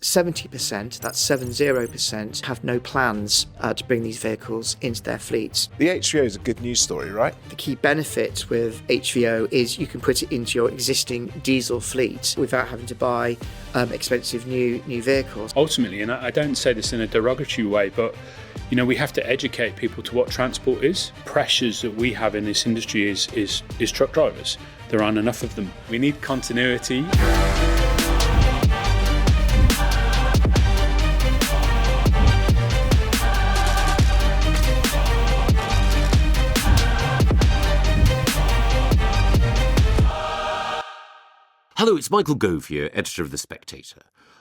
70%, that's 70%, have no plans to bring these vehicles into their fleets. The HVO is a good news story, right? The key benefit with HVO is you can put it into your existing diesel fleet without having to buy expensive new vehicles. Ultimately, and I don't say this in a derogatory way, but we have to educate people to what transport is. Pressures that we have in this industry is truck drivers. There aren't enough of them. We need continuity. Hello, it's Michael Gove here, editor of The Spectator.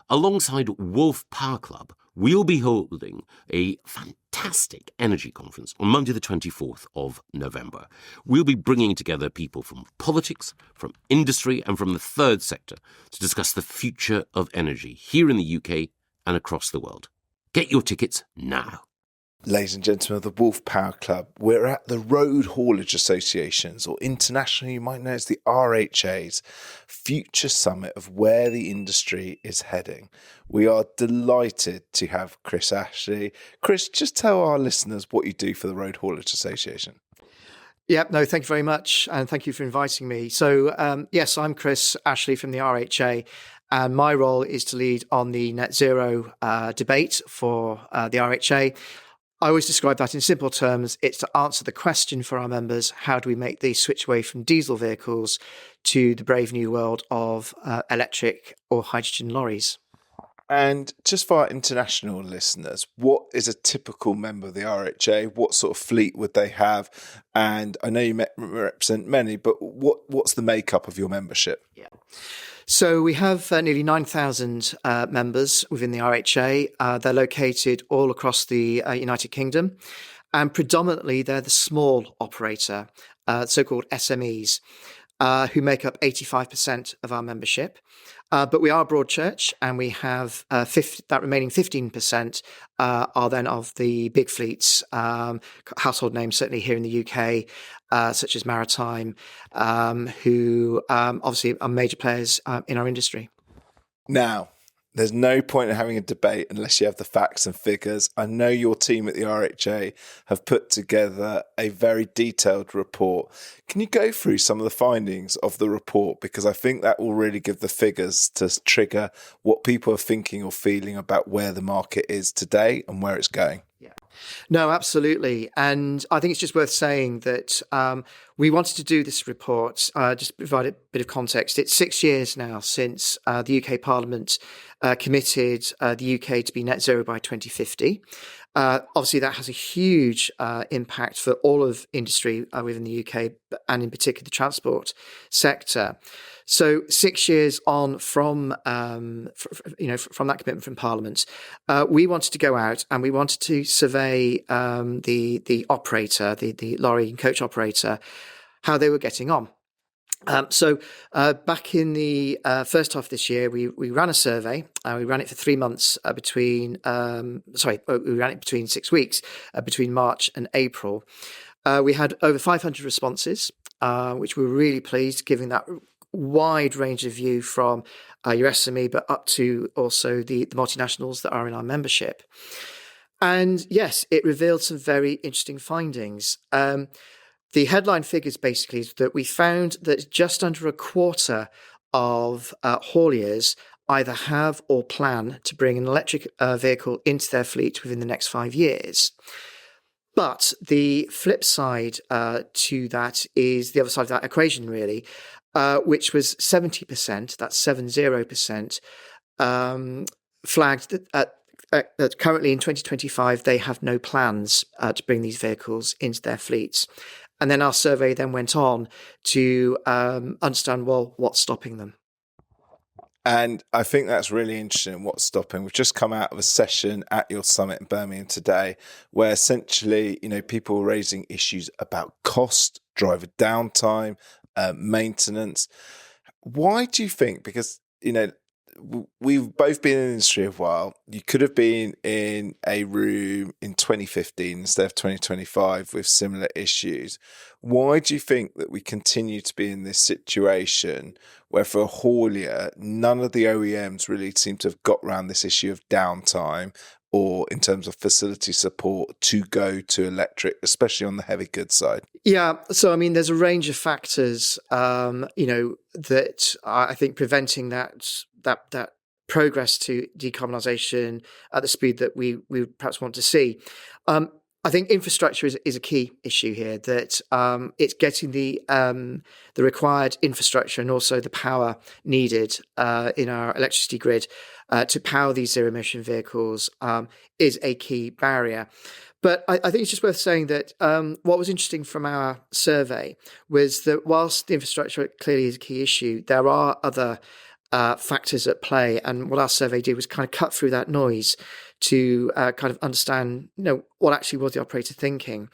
Alongside Wolfe Power Club, we'll be holding a fantastic energy conference on Monday the 24th of November. We'll be bringing together people from politics, from industry and from the third sector to discuss the future of energy here in the UK and across the world. Get your tickets now. Ladies and gentlemen of the Wolfe Power Club, we're at the Road Haulage Association's, or internationally you might know as the RHA's, future summit of where the industry is heading. We are delighted to have Chris Ashley. Chris, just tell our listeners what you do for the Road Haulage Association. No, thank you very much, and thank you for inviting me. So, yes, I'm Chris Ashley from the RHA, and my role is to lead on the net zero debate for the RHA. I always describe that in simple terms. It's to answer the question for our members: how do we make the switch away from diesel vehicles to the brave new world of electric or hydrogen lorries? And just for our international listeners, what is a typical member of the RHA? What sort of fleet would they have? And I know you represent many, but what's the makeup of your membership? Yeah. So we have nearly 9,000 members within the RHA. They're located all across the United Kingdom, and predominantly they're the small operator, so-called SMEs, who make up 85% of our membership. But we are a broad church, and we have that remaining 15% are then of the big fleets, household names certainly here in the UK, such as Maritime, who obviously are major players in our industry. Now, there's no point in having a debate unless you have the facts and figures. I know your team at the RHA have put together a very detailed report. Can you go through some of the findings of the report? Because I think that will really give the figures to trigger what people are thinking or feeling about where the market is today and where it's going. Yeah. No, absolutely. And I think it's just worth saying that we wanted to do this report, just to provide a bit of context. It's 6 years now since the UK Parliament committed the UK to be net zero by 2050. Obviously, that has a huge impact for all of industry within the UK, and in particular the transport sector. So 6 years on from that commitment from Parliament, we wanted to go out and we wanted to survey the operator, the lorry and coach operator, how they were getting on. So back in the first half of this year, we ran a survey. We ran it for 3 months we ran it between 6 weeks, between March and April. We had over 500 responses, which we were really pleased, giving that wide range of view from your SME, but up to also the multinationals that are in our membership. And yes, it revealed some very interesting findings. The headline figures basically is that we found that just under a quarter of hauliers either have or plan to bring an electric vehicle into their fleet within the next 5 years. But the flip side to that is the other side of that equation, really, which was 70%, that's 70%, flagged that currently in 2025 they have no plans to bring these vehicles into their fleets. And then our survey then went on to understand, well, what's stopping them? And I think that's really interesting, what's stopping. We've just come out of a session at your summit in Birmingham today where essentially, people were raising issues about cost, driver downtime, maintenance. Why do you think? Because, we've both been in the industry a while. You could have been in a room in 2015 instead of 2025 with similar issues. Why do you think that we continue to be in this situation where for a haulier, none of the OEMs really seem to have got around this issue of downtime or in terms of facility support to go to electric, especially on the heavy goods side? Yeah, so I mean, there's a range of factors, that I think preventing that progress to decarbonisation at the speed that we perhaps want to see. I think infrastructure is a key issue here. That it's getting the required infrastructure and also the power needed in our electricity grid to power these zero emission vehicles is a key barrier. But I think it's just worth saying that what was interesting from our survey was that whilst the infrastructure clearly is a key issue, there are other factors at play. And what our survey did was kind of cut through that noise to kind of understand, what actually was the operator thinking.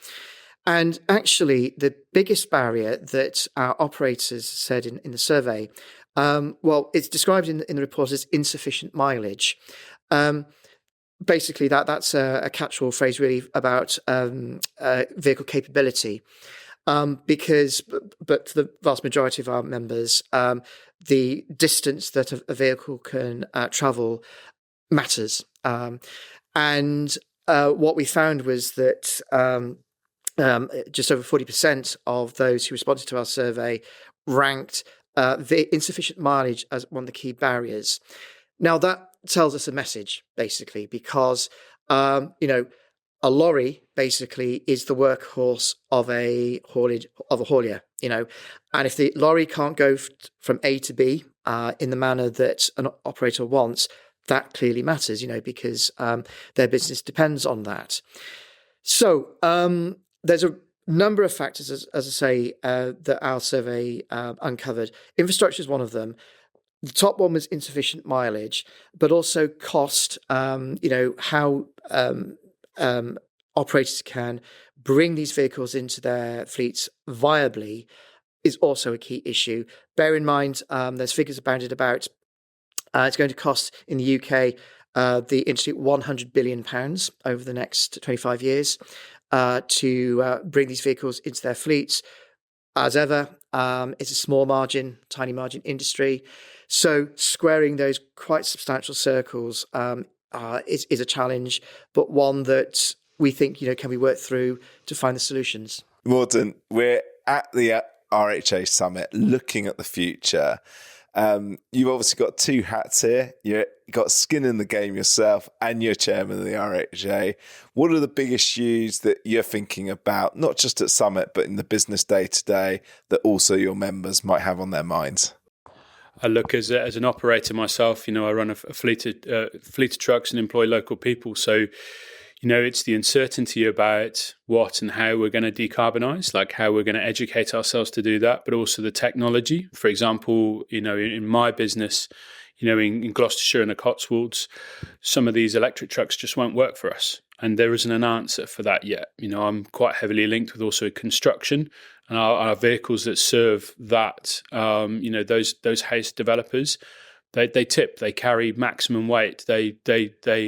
And actually, the biggest barrier that our operators said in the survey, it's described in the report as insufficient mileage. Basically, that's a catch-all phrase really about vehicle capability, because for the vast majority of our members, the distance that a vehicle can travel matters. And what we found was that just over 40% of those who responded to our survey ranked the insufficient mileage as one of the key barriers. Now, that tells us a message, basically, because, a lorry basically is the workhorse of a haulier, and if the lorry can't go from A to B in the manner that an operator wants, that clearly matters, because their business depends on that. So there's a number of factors, as I say, that our survey uncovered. Infrastructure is one of them. The top one was insufficient mileage, but also cost, how operators can bring these vehicles into their fleets viably is also a key issue. Bear in mind, there's figures bounded about, it's going to cost in the UK, the industry £100 billion over the next 25 years to bring these vehicles into their fleets. As ever, it's a small margin, tiny margin industry. So squaring those quite substantial circles is a challenge, but one that we think, can be worked through to find the solutions. Moreton, we're at the RHA Summit looking at the future. You've obviously got two hats here. You've got skin in the game yourself and you're chairman of the RHA. What are the big issues that you're thinking about, not just at Summit, but in the business day-to-day that also your members might have on their minds? I look as an operator myself. I run a fleet of trucks and employ local people. So, it's the uncertainty about what and how we're going to decarbonise, like how we're going to educate ourselves to do that, but also the technology. For example, in my business, in Gloucestershire and the Cotswolds, some of these electric trucks just won't work for us. And there isn't an answer for that yet. I'm quite heavily linked with also construction and our vehicles that serve that, those house developers. They tip, they carry maximum weight. They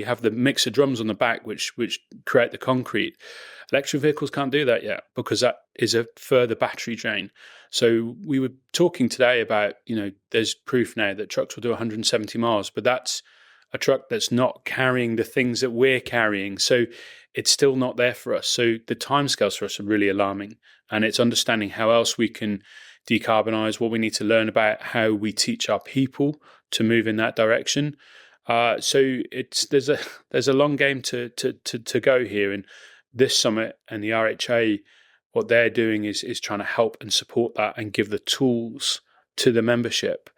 have the mixer drums on the back, which create the concrete. Electric vehicles can't do that yet because that is a further battery drain. So we were talking today about, there's proof now that trucks will do 170 miles, but that's a truck that's not carrying the things that we're carrying. So it's still not there for us. So the timescales for us are really alarming. And it's understanding how else we can decarbonise, what we need to learn about how we teach our people to move in that direction. So there's a long game to go here. And this summit and the RHA, what they're doing is trying to help and support that and give the tools to the membership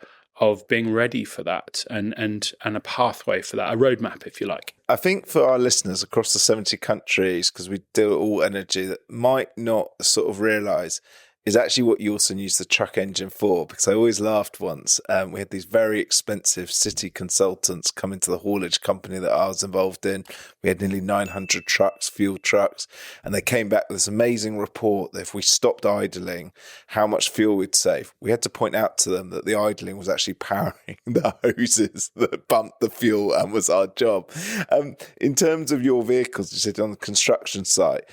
of being ready for that and a pathway for that, a roadmap, if you like. I think for our listeners across the 70 countries, because we deal with all energy, that might not sort of realise is actually what you also use the truck engine for, because I always laughed once. We had these very expensive city consultants come into the haulage company that I was involved in. We had nearly 900 trucks, fuel trucks, and they came back with this amazing report that if we stopped idling, how much fuel we'd save. We had to point out to them that the idling was actually powering the hoses that pumped the fuel and was our job. In terms of your vehicles, you said on the construction site,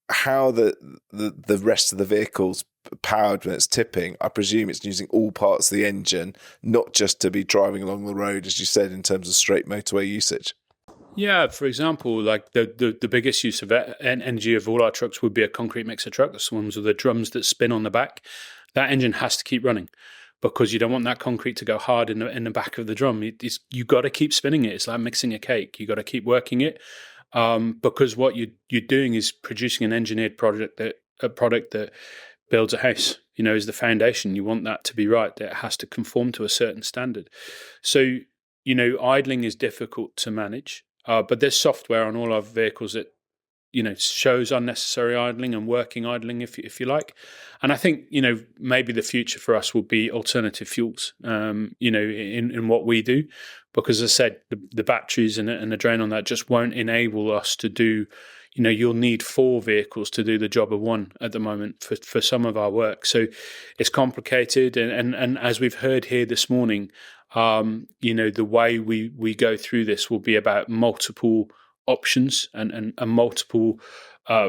how the rest of the vehicle's powered when it's tipping, I presume it's using all parts of the engine, not just to be driving along the road, as you said, in terms of straight motorway usage. Yeah, for example, like the biggest use of energy of all our trucks would be a concrete mixer truck. That's the ones with the drums that spin on the back. That engine has to keep running because you don't want that concrete to go hard in the back of the drum. You got to keep spinning it. It's like mixing a cake. You got to keep working it. Because what you're doing is producing an engineered product that builds a house, is the foundation. You want that to be right. That it has to conform to a certain standard. So, idling is difficult to manage, but there's software on all our vehicles that, shows unnecessary idling and working idling, if you like. And I think, maybe the future for us will be alternative fuels, in what we do. Because as I said, the batteries and the drain on that just won't enable us to do, you'll need 4 vehicles to do the job of one at the moment for some of our work. So it's complicated. And as we've heard here this morning, the way we go through this will be about multiple options and multiple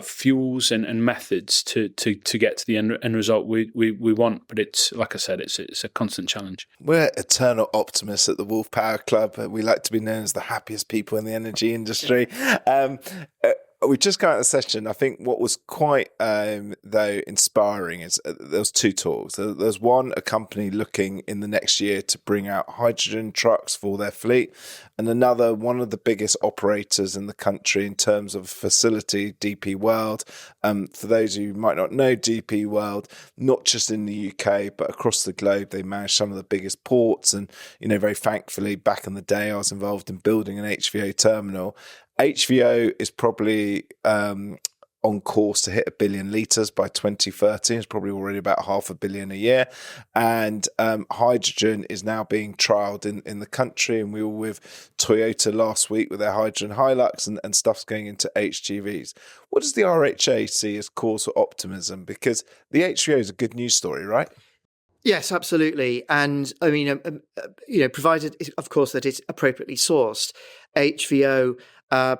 fuels and methods to get to the end result we want. But it's, like I said, it's a constant challenge. We're eternal optimists at the Wolfe Power Club. We like to be known as the happiest people in the energy industry. We just got out of the session. I think what was quite, though, inspiring is there was 2 talks. There's one, a company looking in the next year to bring out hydrogen trucks for their fleet, and another, one of the biggest operators in the country in terms of facility, DP World. For those of you who might not know DP World, not just in the UK, but across the globe, they manage some of the biggest ports. And, very thankfully, back in the day, I was involved in building an HVO terminal. HVO is probably on course to hit 1 billion litres by 2030. It's probably already about 500 million a year. And hydrogen is now being trialled in the country. And we were with Toyota last week with their hydrogen Hilux and stuff's going into HGVs. What does the RHA see as cause for optimism? Because the HVO is a good news story, right? Yes, absolutely. And I mean, provided, of course, that it's appropriately sourced, HVO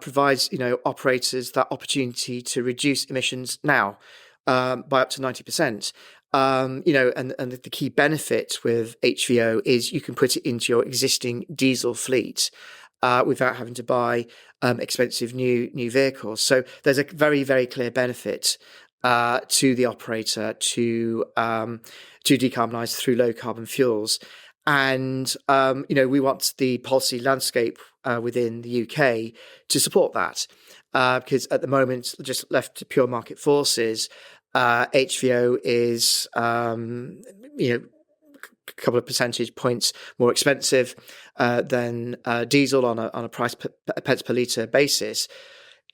provides, operators that opportunity to reduce emissions now by up to 90%. And the key benefit with HVO is you can put it into your existing diesel fleet without having to buy expensive new vehicles. So there's a very, very clear benefit to the operator to decarbonise through low carbon fuels. And, we want the policy landscape within the UK to support that because at the moment, just left to pure market forces, HVO is, a couple of percentage points more expensive than diesel on a price pence per litre basis.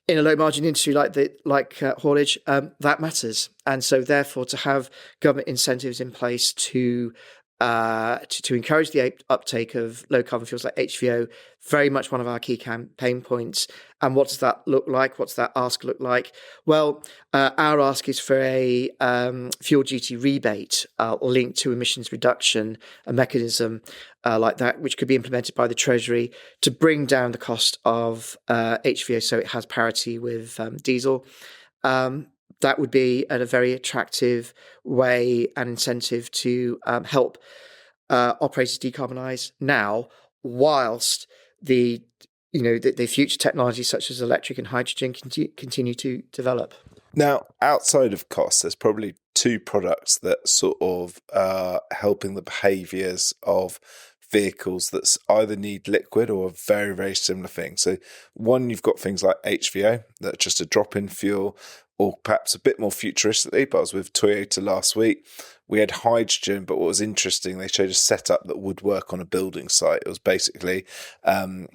In a low margin industry like haulage, that matters. And so therefore to have government incentives in place to encourage the uptake of low carbon fuels like HVO, very much one of our key campaign points. And what does that look like? What's that ask look like? Well, our ask is for a fuel duty rebate linked to emissions reduction, a mechanism like that, which could be implemented by the Treasury to bring down the cost of HVO so it has parity with diesel. That would be a very attractive way and incentive to help operators decarbonise now, whilst the future technologies such as electric and hydrogen continue to develop. Now, outside of costs, there's probably 2 products that sort of are helping the behaviours of vehicles that either need liquid or a very, very similar thing. So one, you've got things like HVO, that's just a drop-in fuel, or perhaps a bit more futuristically, but I was with Toyota last week. We had hydrogen, but what was interesting, they showed a setup that would work on a building site. It was basically a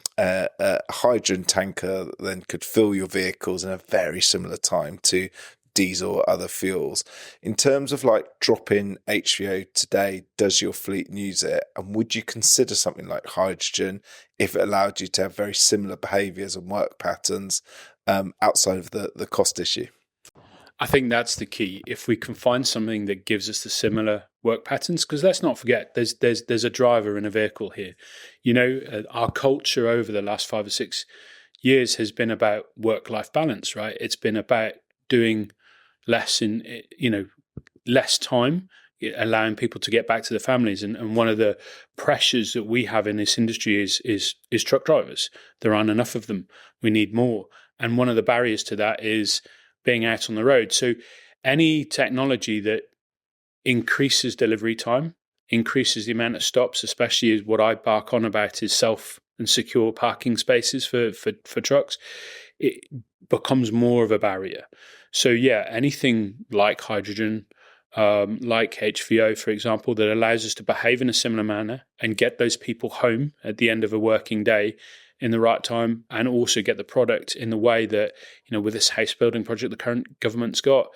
hydrogen tanker that then could fill your vehicles in a very similar time to diesel or other fuels. In terms of like dropping HVO today, does your fleet use it? And would you consider something like hydrogen if it allowed you to have very similar behaviours and work patterns outside of the cost issue? I think that's the key. If we can find something that gives us the similar work patterns, because let's not forget, there's a driver in a vehicle here. Our culture over the last 5 or 6 years has been about work-life balance, right? It's been about doing less in, less time, allowing people to get back to their families. And one of the pressures that we have in this industry is truck drivers. There aren't enough of them. We need more. And one of the barriers to that is being out on the road. So any technology that increases delivery time, increases the amount of stops, especially what I bark on about is self and secure parking spaces for trucks, it becomes more of a barrier. So yeah, anything like hydrogen, like HVO, for example, that allows us to behave in a similar manner and get those people home at the end of a working day in the right time, and also get the product in the way that, with this house building project the current government's got,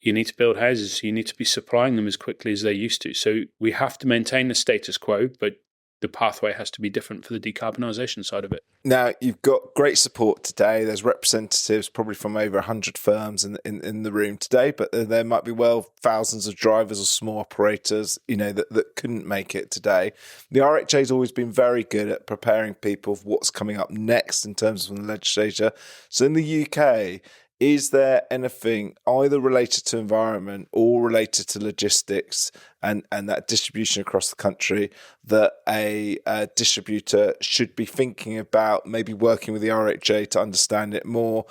you need to build houses, so you need to be supplying them as quickly as they used to. So we have to maintain the status quo, but the pathway has to be different for the decarbonisation side of it. Now, you've got great support today. There's representatives probably from over 100 firms in the room today, but there might be thousands of drivers or small operators, that couldn't make it today. The RHA has always been very good at preparing people of what's coming up next in terms of the legislature. So in the UK, is there anything either related to environment or related to logistics and that distribution across the country that a distributor should be thinking about, maybe working with the RHA to understand it more?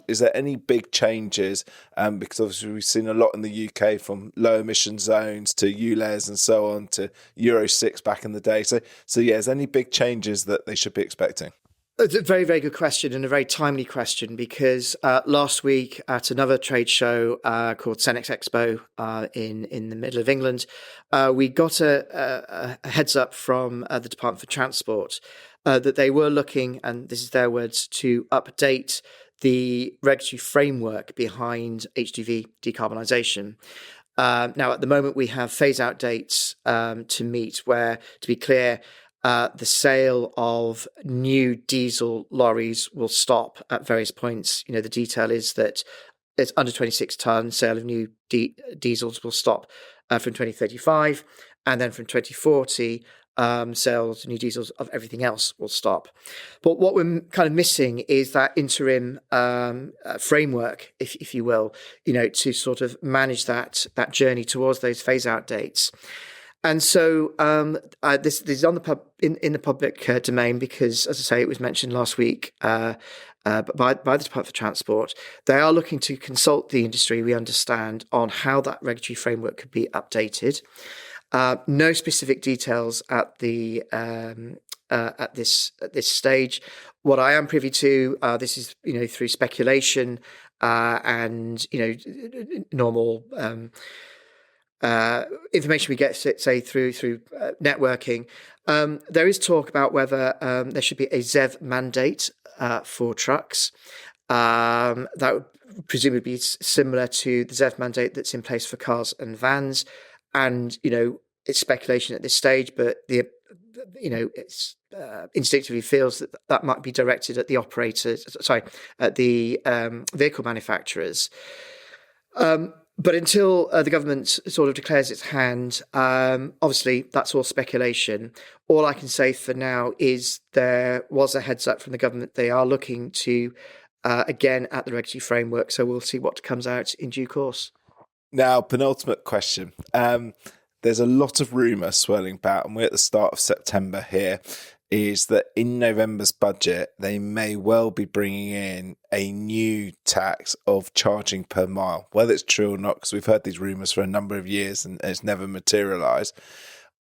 Is there any big changes? Because obviously we've seen a lot in the UK, from low emission zones to ULEZ and so on to Euro 6 back in the day. So yeah, is there any big changes that they should be expecting? It's a very, very good question, and a very timely question, because last week at another trade show called Cenex Expo in the middle of England, we got a heads up from the Department for Transport that they were looking, and this is their words, to update the regulatory framework behind HGV decarbonisation. Now, at the moment, we have phase-out dates to meet where, to be clear, the sale of new diesel lorries will stop at various points. The detail is that it's under 26 tonne sale of new diesels will stop from 2035, and then from 2040, sales of new diesels of everything else will stop. But what we're kind of missing is that interim framework, if you will, to sort of manage that journey towards those phase-out dates. And so this is on in the public domain because, as I say, it was mentioned last week by the Department for Transport. They are looking to consult the industry, we understand, on how that regulatory framework could be updated. No specific details at this stage. What I am privy to, this is through speculation and normal information we get, say, through networking. There is talk about whether there should be a ZEV mandate for trucks. That would presumably be similar to the ZEV mandate that's in place for cars and vans. And, it's speculation at this stage, but it's instinctively feels that might be directed at the at the vehicle manufacturers. But until the government sort of declares its hand, obviously that's all speculation. All I can say for now is there was a heads up from the government. They are looking to, again, at the regulatory framework. So we'll see what comes out in due course. Now, penultimate question. There's a lot of rumour swirling about, and we're at the start of September here, is that in November's budget, they may well be bringing in a new tax of charging per mile. Whether it's true or not, because we've heard these rumours for a number of years and it's never materialised.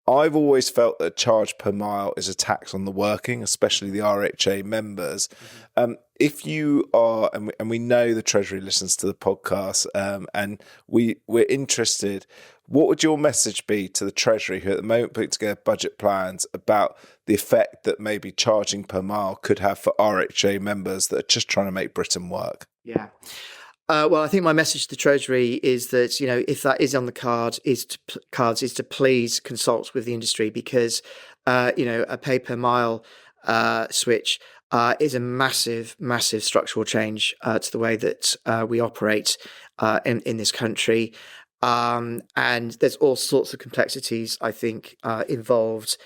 I've always felt that charge per mile is a tax on the working, especially the RHA members. Mm-hmm. If you are, and we know the Treasury listens to the podcast, and we're interested, what would your message be to the Treasury, who at the moment put together budget plans, about the effect that maybe charging per mile could have for RHA members that are just trying to make Britain work? Yeah. Well, I think my message to the Treasury is that, if that is on the cards, is to please consult with the industry, because, a pay per mile switch is a massive, massive structural change to the way that we operate in this country. And there's all sorts of complexities, I think, involved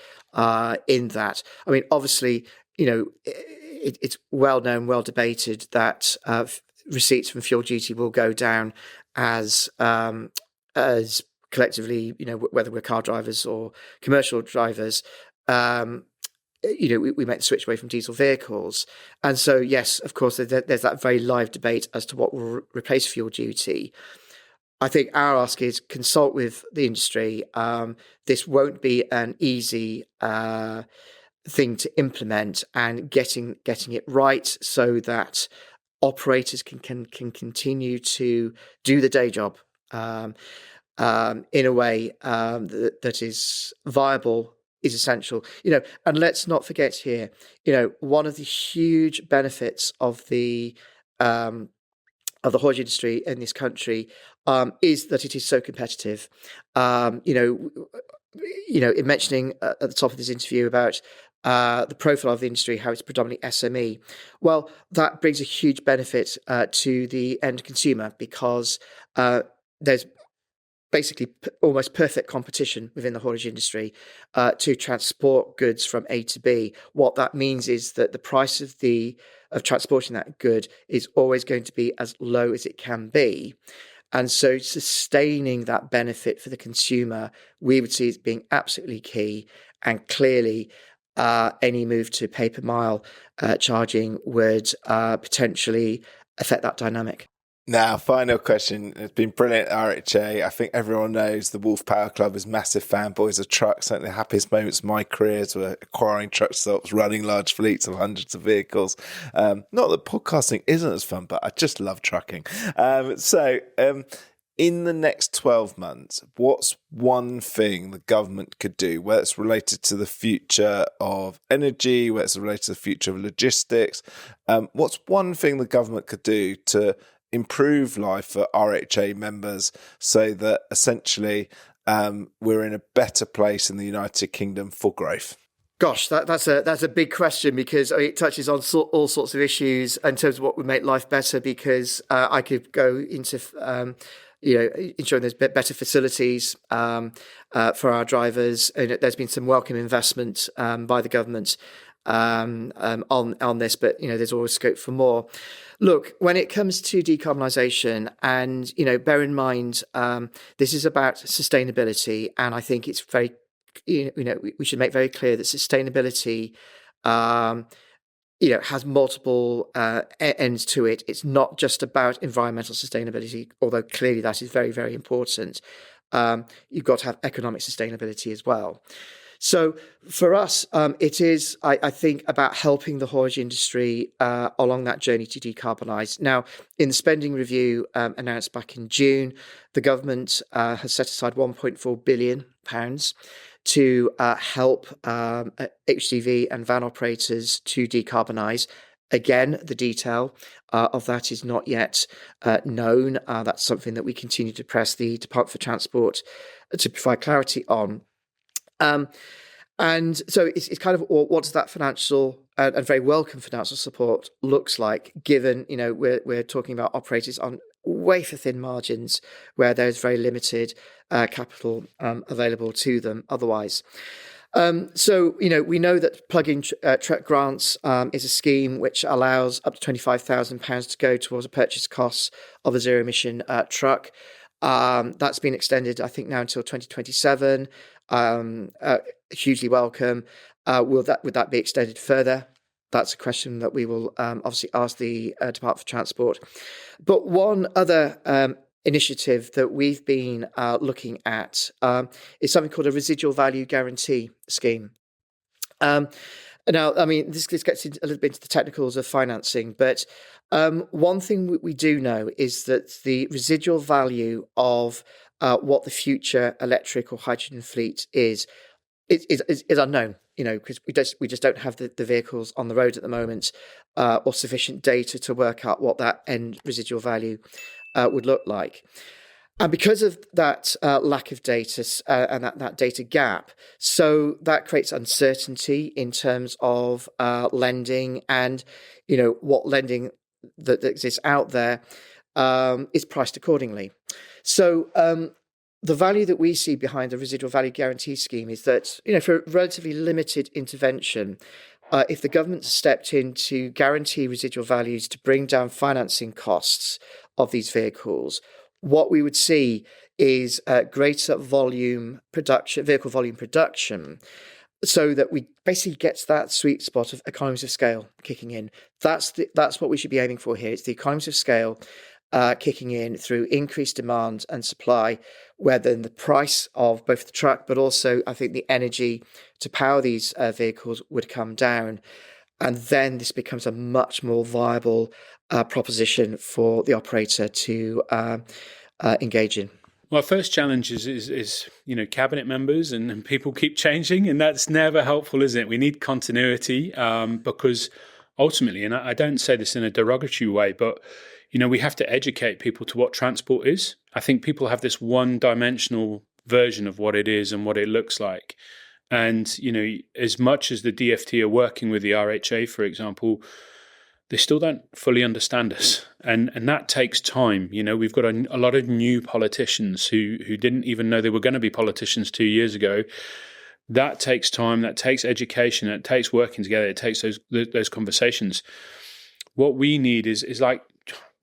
in that. I mean, obviously, it's well known, well debated that receipts from fuel duty will go down as collectively, whether we're car drivers or commercial drivers, we make the switch away from diesel vehicles. And so, yes, of course, there's that very live debate as to what will replace fuel duty. I think our ask is consult with the industry. This won't be an easy thing to implement, and getting it right so that operators can continue to do the day job in a way that is viable is essential. And let's not forget here, one of the huge benefits of the haulage industry in this country is that it is so competitive. In mentioning at the top of this interview about the profile of the industry, how it's predominantly SME. Well, that brings a huge benefit to the end consumer, because there's basically almost perfect competition within the haulage industry to transport goods from A to B. What that means is that the price of transporting that good is always going to be as low as it can be. And so sustaining that benefit for the consumer, we would see as being absolutely key. And clearly, any move to pay per mile charging would potentially affect that dynamic. Now, final question. It's been brilliant, RHA. I think everyone knows the Wolfe Power Club is massive fanboys of trucks. Certainly the happiest moments of my careers were acquiring truck stops, running large fleets of hundreds of vehicles. Not that podcasting isn't as fun, but I just love trucking. In the next 12 months, what's one thing the government could do, whether it's related to the future of energy, whether it's related to the future of logistics? What's one thing the government could do to improve life for RHA members so that essentially we're in a better place in the United Kingdom for growth? Gosh, that's a big question, because it touches on all sorts of issues in terms of what would make life better, because I could go into ensuring there's better facilities for our drivers. And there's been some welcome investment by the government on this, but there's always scope for more. Look, when it comes to decarbonisation, and bear in mind this is about sustainability, and I think it's very we should make very clear that sustainability has multiple ends to it. It's not just about environmental sustainability, although clearly that is very, very important. You've got to have economic sustainability as well. So for us, it is, I think, about helping the haulage industry along that journey to decarbonise. Now, in the spending review announced back in June, the government has set aside £1.4 billion to help HGV and van operators to decarbonise. Again, the detail of that is not yet known. That's something that we continue to press the Department for Transport to provide clarity on. And so it's kind of, what does that financial and very welcome financial support looks like, given we're talking about operators on wafer thin margins where there's very limited capital available to them otherwise. So we know that plug-in truck grants is a scheme which allows up to £25,000 to go towards a purchase cost of a zero emission truck. That's been extended, I think, now until 2027. Hugely welcome. Would that be extended further? That's a question that we will obviously ask the Department for Transport. But one other initiative that we've been looking at is something called a residual value guarantee scheme. Now, I mean, this gets a little bit into the technicals of financing, but one thing we do know is that the residual value of what the future electric or hydrogen fleet is unknown. because we just don't have the vehicles on the road at the moment, or sufficient data to work out what that end residual value would look like. And because of that lack of data and that data gap, so that creates uncertainty in terms of lending, and what lending that exists out there is priced accordingly. So the value that we see behind the residual value guarantee scheme is that, for a relatively limited intervention, if the government stepped in to guarantee residual values to bring down financing costs of these vehicles, what we would see is greater vehicle volume production, so that we basically get to that sweet spot of economies of scale kicking in. That's what we should be aiming for here. It's the economies of scale kicking in through increased demand and supply, where then the price of both the truck, but also I think the energy to power these vehicles would come down. And then this becomes a much more viable proposition for the operator to engage in. Well, first challenge is cabinet members and people keep changing, and that's never helpful, is it? We need continuity because ultimately, and I don't say this in a derogatory way, but we have to educate people to what transport is. I think people have this one-dimensional version of what it is and what it looks like. And, as much as the DFT are working with the RHA, for example, they still don't fully understand us. And that takes time. We've got a lot of new politicians who didn't even know they were going to be politicians 2 years ago. That takes time, that takes education, it takes working together, it takes those conversations. What we need is like,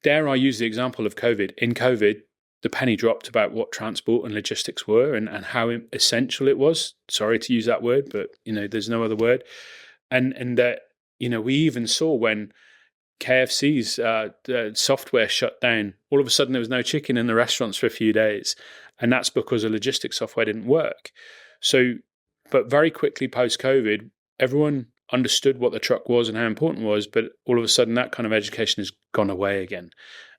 dare I use the example of COVID? In COVID, the penny dropped about what transport and logistics were and how essential it was. Sorry to use that word, but there's no other word. And that we even saw when KFC's software shut down, all of a sudden there was no chicken in the restaurants for a few days, and that's because the logistics software didn't work. So, but very quickly post-COVID, everyone understood what the truck was and how important it was, but all of a sudden that kind of education has gone away again.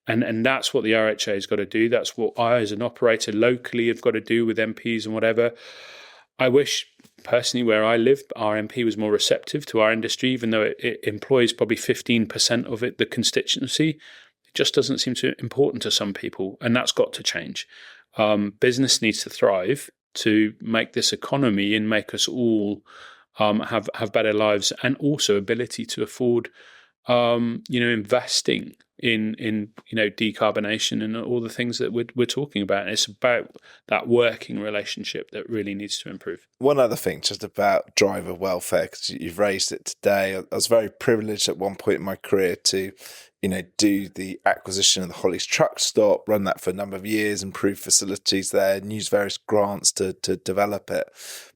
And that's what the RHA has got to do. That's what I, as an operator locally, have got to do with MPs and whatever. I wish, personally, where I live, our MP was more receptive to our industry, even though it employs probably 15% of the constituency. It just doesn't seem too important to some people, and that's got to change. Business needs to thrive to make this economy and make us all have better lives, and also ability to afford investing in decarbonation and all the things that we're talking about. And it's about that working relationship that really needs to improve. One other thing just about driver welfare, because you've raised it today. I was very privileged at one point in my career to do the acquisition of the Holly's truck stop, run that for a number of years, improve facilities there, and use various grants to develop it.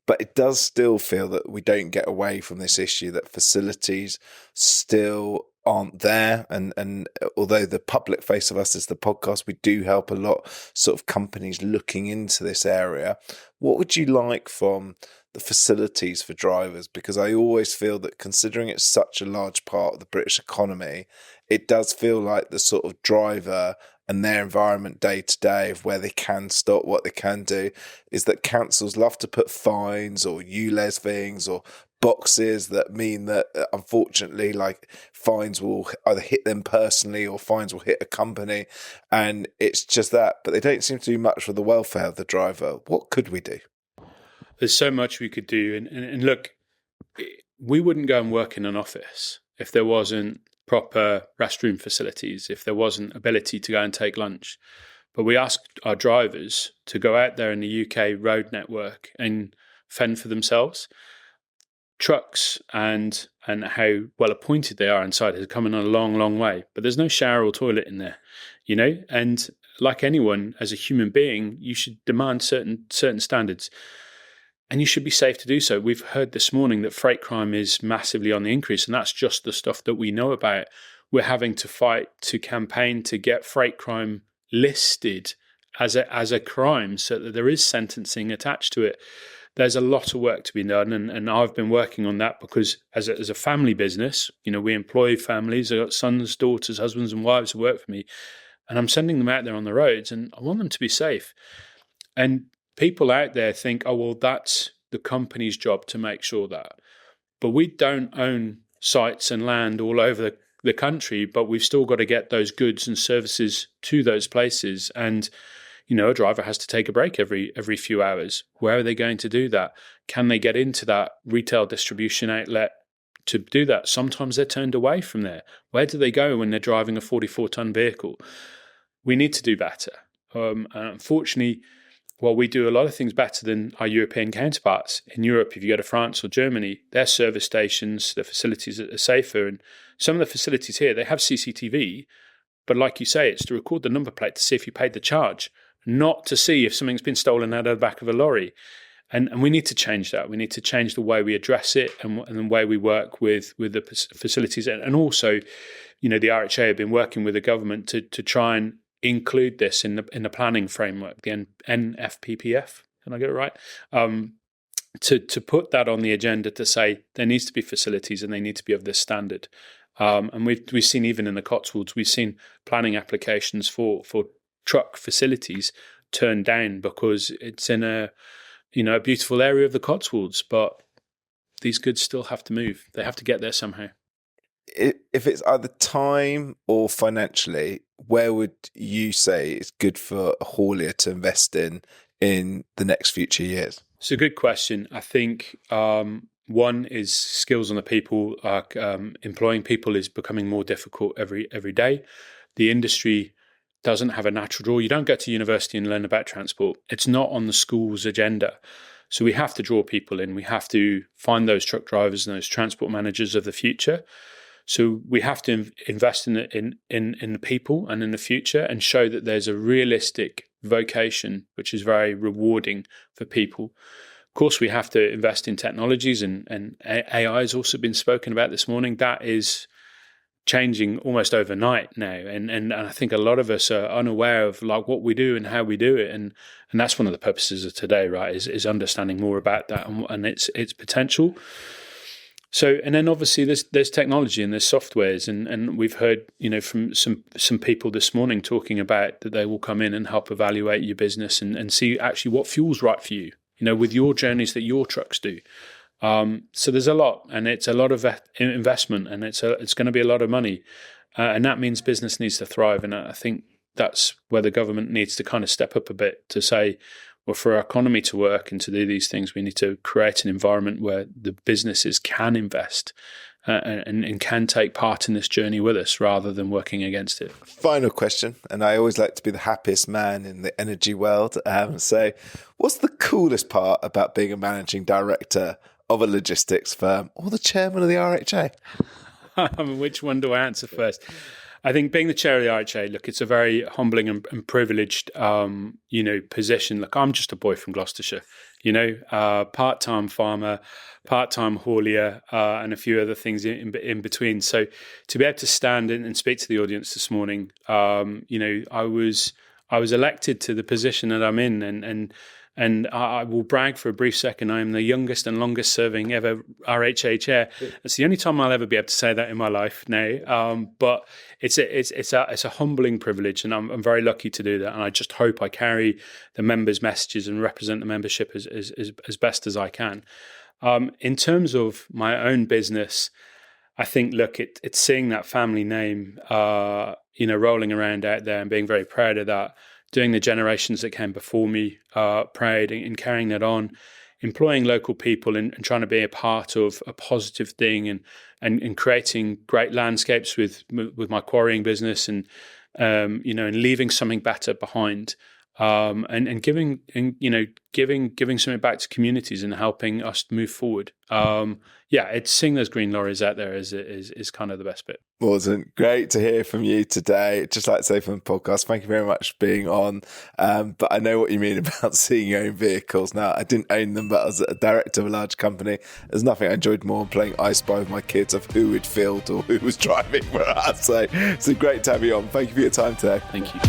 But it does still feel that we don't get away from this issue, that facilities still aren't there. And although the public face of us is the podcast, we do help a lot sort of companies looking into this area. What would you like from the facilities for drivers? Because I always feel that, considering it's such a large part of the British economy, it does feel like the sort of driver and their environment day to day of where they can stop, what they can do, is that councils love to put fines or ULEZ things or boxes that mean that, unfortunately, like, fines will either hit them personally or fines will hit a company. And it's just that. But they don't seem to do much for the welfare of the driver. What could we do? There's so much we could do. And look, we wouldn't go and work in an office if there wasn't proper restroom facilities, if there wasn't ability to go and take lunch. But we ask our drivers to go out there in the UK road network and fend for themselves. Trucks and how well appointed they are inside has come in a long, long way. But there's no shower or toilet in there, And like anyone, as a human being, you should demand certain standards. And you should be safe to do so. We've heard this morning that freight crime is massively on the increase, and that's just the stuff that we know about. We're having to fight to campaign to get freight crime listed as a crime, so that there is sentencing attached to it. There's a lot of work to be done, and I've been working on that because as a family business, we employ families. I've got sons, daughters, husbands and wives who work for me, and I'm sending them out there on the roads, and I want them to be safe. And people out there think, oh, well, that's the company's job to make sure that. But we don't own sites and land all over the country, but we've still got to get those goods and services to those places. And, a driver has to take a break every few hours. Where are they going to do that? Can they get into that retail distribution outlet to do that? Sometimes they're turned away from there. Where do they go when they're driving a 44-ton vehicle? We need to do better. And unfortunately, while we do a lot of things better than our European counterparts, in Europe, if you go to France or Germany, their service stations, their facilities are safer. And some of the facilities here, they have CCTV, but like you say, it's to record the number plate to see if you paid the charge, not to see if something's been stolen out of the back of a lorry. And we need to change that. We need to change the way we address it and the way we work with the facilities. And also, the RHA have been working with the government to try and include this in the planning framework, the NFPPF. Can I get it right? To put that on the agenda to say there needs to be facilities and they need to be of this standard. And we've seen even in the Cotswolds, we've seen planning applications for truck facilities turned down because it's in a beautiful area of the Cotswolds, but these goods still have to move. They have to get there somehow. If it's either time or financially, where would you say it's good for a haulier to invest in the next future years? It's a good question. I think one is skills on the people. Employing people is becoming more difficult every day. The industry doesn't have a natural draw. You don't go to university and learn about transport. It's not on the school's agenda. So we have to draw people in. We have to find those truck drivers and those transport managers of the future. So we have to invest in the people and in the future and show that there's a realistic vocation, which is very rewarding for people. Of course, we have to invest in technologies, and AI has also been spoken about this morning. That is changing almost overnight now, and I think a lot of us are unaware of like what we do and how we do it, and that's one of the purposes of today, right? Is understanding more about that and its potential. So, and then obviously there's technology and there's softwares, and we've heard from some people this morning talking about that they will come in and help evaluate your business and see actually what fuel's right for you, with your journeys that your trucks do. So there's a lot, and it's a lot of investment, and it's going to be a lot of money, and that means business needs to thrive. And I think that's where the government needs to kind of step up a bit to say, well, for our economy to work and to do these things, we need to create an environment where the businesses can invest and can take part in this journey with us rather than working against it. Final question, and I always like to be the happiest man in the energy world. So what's the coolest part about being a managing director of a logistics firm or the chairman of the RHA? Which one do I answer first? I think being the chair of the RHA, look, it's a very humbling and privileged, position. Look, I'm just a boy from Gloucestershire, part-time farmer, part-time haulier, and a few other things in between. So to be able to stand in and speak to the audience this morning, I was elected to the position that I'm in, and I will brag for a brief second. I am the youngest and longest serving ever RHA chair. It's the only time I'll ever be able to say that in my life now. But it's a humbling privilege, and I'm very lucky to do that. And I just hope I carry the members' messages and represent the membership as best as I can. In terms of my own business, I think, look, it's seeing that family name, rolling around out there and being very proud of that. Doing the generations that came before me proud and carrying that on, employing local people and trying to be a part of a positive thing and creating great landscapes with my quarrying business and leaving something better behind and giving something back to communities and helping us move forward. It's seeing those green lorries out there is kind of the best bit. Wasn't great to hear from you today. Just like to say from the podcast, thank you very much for being on. But I know what you mean about seeing your own vehicles. Now, I didn't own them, but as a director of a large company, there's nothing I enjoyed more than playing I Spy with my kids of who would field or who was driving for us. So it's great to have you on. Thank you for your time today. Thank you.